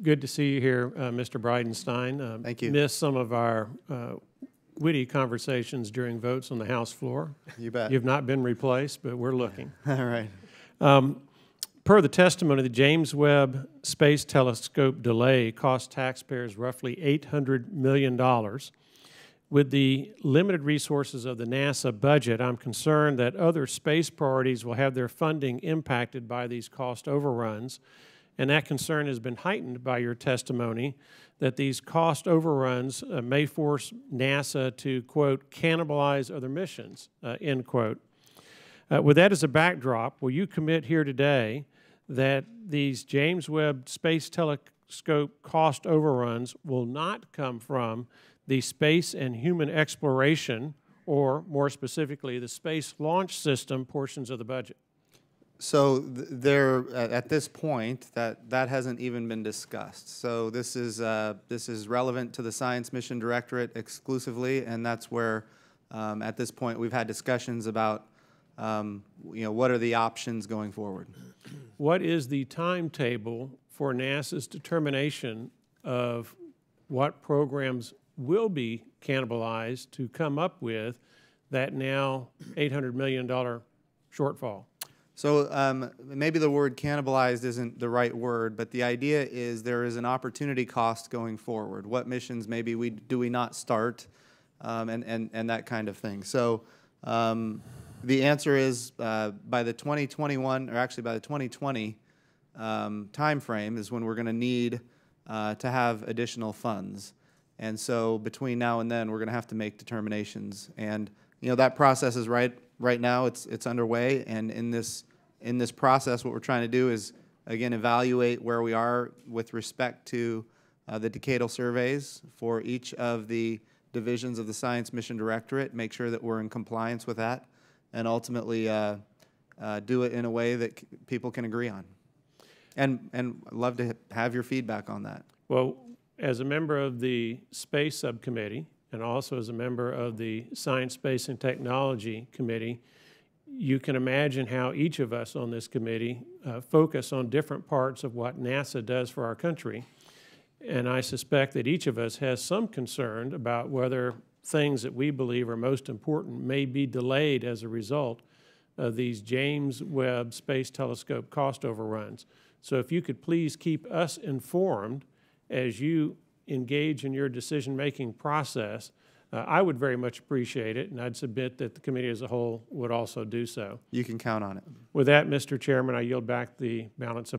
Good to see you here, Mr. Bridenstine. Thank you. Missed some of our witty conversations during votes on the House floor. You bet. You've not been replaced, but we're looking. All right. Per the testimony, the James Webb Space Telescope delay cost taxpayers roughly $800 million. With the limited resources of the NASA budget, I'm concerned that other space priorities will have their funding impacted by these cost overruns. And that concern has been heightened by your testimony that these cost overruns may force NASA to, quote, cannibalize other missions, end quote. With that as a backdrop, will you commit here today that these James Webb Space Telescope cost overruns will not come from the space and human exploration, or more specifically, the Space Launch System portions of the budget? So there, at this point, that hasn't even been discussed. So this is relevant to the Science Mission Directorate exclusively, and that's where, at this point, we've had discussions about, what are the options going forward. What is the timetable for NASA's determination of what programs will be cannibalized to come up with that now $800 million shortfall? So maybe the word cannibalized isn't the right word, but the idea is there is an opportunity cost going forward. What missions maybe do we not start, and that kind of thing. So the answer is by the 2021, or actually by the 2020 time frame is when we're going to need to have additional funds. And so between now and then, we're going to have to make determinations. And that process is right now. It's underway. And in this process, what we're trying to do is again evaluate where we are with respect to the decadal surveys for each of the divisions of the Science Mission Directorate. Make sure that we're in compliance with that, and ultimately do it in a way that people can agree on. And I'd love to have your feedback on that. Well, as a member of the Space Subcommittee and also as a member of the Science, Space, and Technology Committee, you can imagine how each of us on this committee focus on different parts of what NASA does for our country. And I suspect that each of us has some concern about whether things that we believe are most important may be delayed as a result of these James Webb Space Telescope cost overruns. So if you could please keep us informed as you engage in your decision-making process, I would very much appreciate it, and I'd submit that the committee as a whole would also do so. You can count on it. With that, Mr. Chairman, I yield back the balance of